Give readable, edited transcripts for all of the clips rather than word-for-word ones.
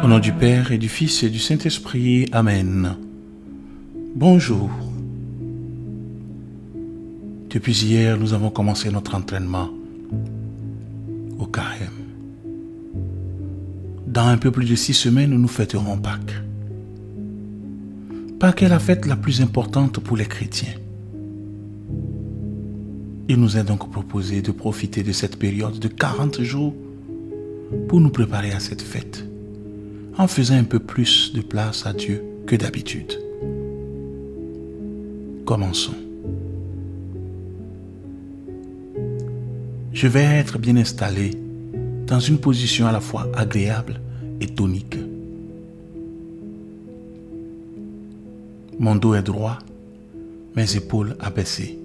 Au nom du Père et du Fils et du Saint-Esprit. Amen. Bonjour. Depuis hier, nous avons commencé notre entraînement au Carême. Dans un peu plus de 6 semaines, nous fêterons Pâques. Pâques est la fête la plus importante pour les chrétiens. Il nous est donc proposé de profiter de cette période de 40 jours pour nous préparer à cette fête, en faisant un peu plus de place à Dieu que d'habitude. Commençons. Je vais être bien installé dans une position à la fois agréable et tonique. Mon dos est droit, mes épaules abaissées.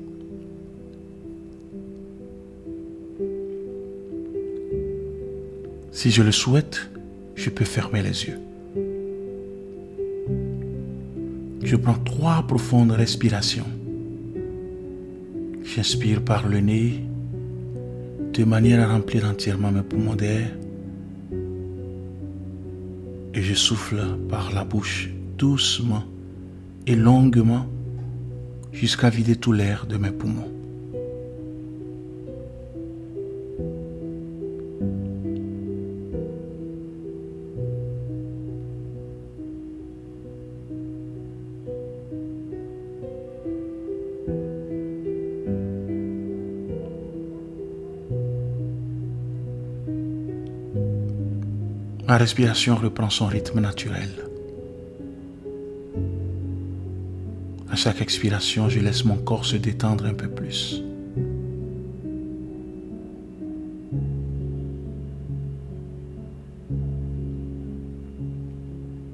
Si je le souhaite, je peux fermer les yeux. Je prends 3 profondes respirations. J'inspire par le nez, de manière à remplir entièrement mes poumons d'air. Et je souffle par la bouche, doucement et longuement, jusqu'à vider tout l'air de mes poumons. Ma respiration reprend son rythme naturel. À chaque expiration, je laisse mon corps se détendre un peu plus.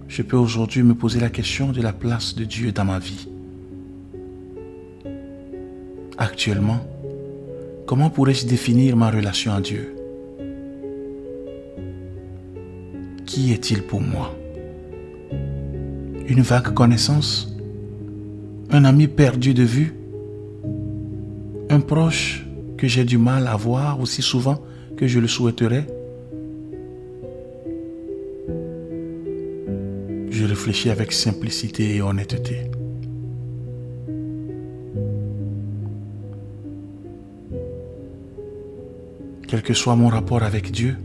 Je peux aujourd'hui me poser la question de la place de Dieu dans ma vie. Actuellement, comment pourrais-je définir ma relation à Dieu? Qui est-il pour moi? Une vague connaissance? Un ami perdu de vue? Un proche que j'ai du mal à voir aussi souvent que je le souhaiterais? Je réfléchis avec simplicité et honnêteté. Quel que soit mon rapport avec Dieu,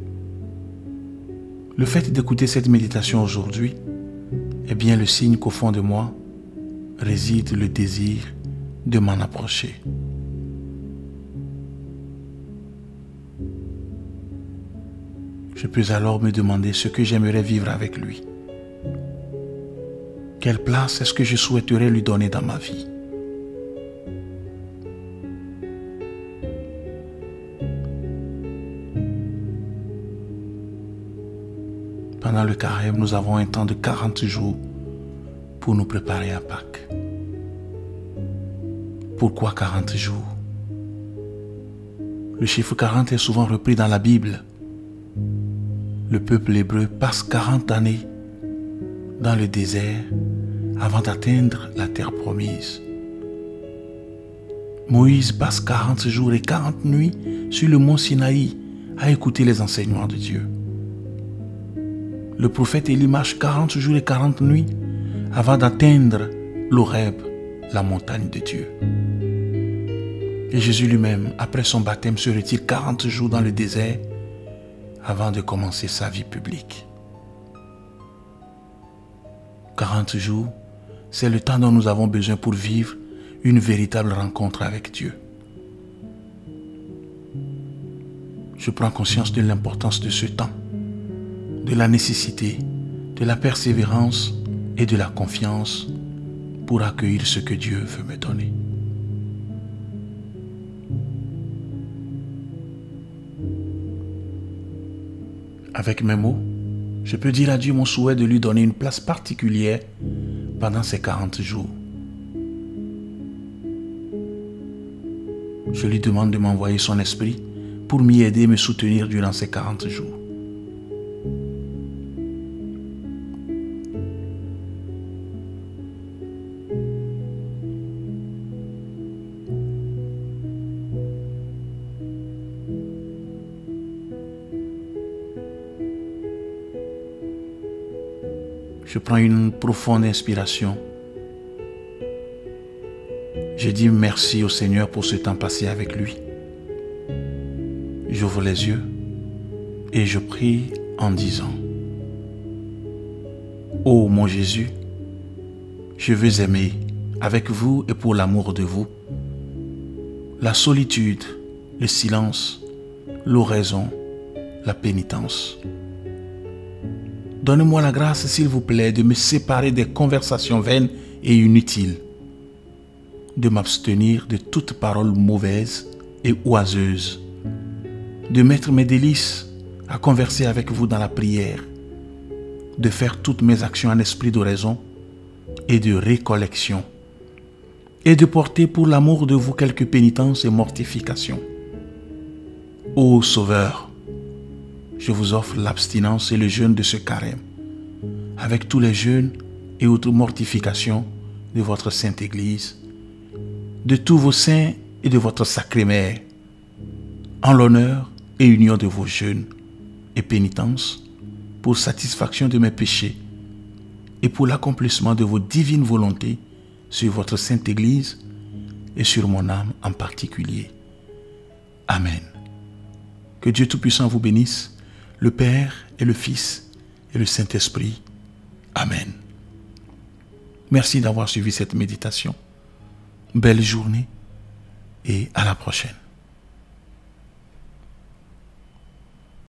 le fait d'écouter cette méditation aujourd'hui est bien le signe qu'au fond de moi réside le désir de m'en approcher. Je peux alors me demander ce que j'aimerais vivre avec lui. Quelle place est-ce que je souhaiterais lui donner dans ma vie? Pendant le carême, nous avons un temps de 40 jours pour nous préparer à Pâques. Pourquoi 40 jours? Le chiffre 40 est souvent repris dans la Bible. Le peuple hébreu passe 40 années dans le désert avant d'atteindre la terre promise. Moïse passe 40 jours et 40 nuits sur le mont Sinaï à écouter les enseignements de Dieu. Le prophète Élie marche 40 jours et 40 nuits avant d'atteindre l'Horeb, la montagne de Dieu. Et Jésus lui-même, après son baptême, se retire 40 jours dans le désert avant de commencer sa vie publique. 40 jours, c'est le temps dont nous avons besoin pour vivre une véritable rencontre avec Dieu. Je prends conscience de l'importance de ce temps, de la nécessité, de la persévérance et de la confiance pour accueillir ce que Dieu veut me donner. Avec mes mots, je peux dire à Dieu mon souhait de lui donner une place particulière pendant ces 40 jours. Je lui demande de m'envoyer son esprit pour m'y aider et me soutenir durant ces 40 jours. Je prends une profonde inspiration. Je dis merci au Seigneur pour ce temps passé avec lui. J'ouvre les yeux et je prie en disant: Ô mon Jésus, je veux aimer avec vous et pour l'amour de vous la solitude, le silence, l'oraison, la pénitence. Donnez-moi la grâce, s'il vous plaît, de me séparer des conversations vaines et inutiles, de m'abstenir de toute parole mauvaise et oiseuse, de mettre mes délices à converser avec vous dans la prière, de faire toutes mes actions en esprit d'oraison et de récollection, et de porter pour l'amour de vous quelques pénitences et mortifications. Ô Sauveur, je vous offre l'abstinence et le jeûne de ce carême, avec tous les jeûnes et autres mortifications de votre Sainte Église, de tous vos saints et de votre Sacrée Mère, en l'honneur et union de vos jeûnes et pénitences, pour satisfaction de mes péchés et pour l'accomplissement de vos divines volontés sur votre Sainte Église et sur mon âme en particulier. Amen. Que Dieu Tout-Puissant vous bénisse, le Père et le Fils et le Saint-Esprit. Amen. Merci d'avoir suivi cette méditation. Belle journée et à la prochaine.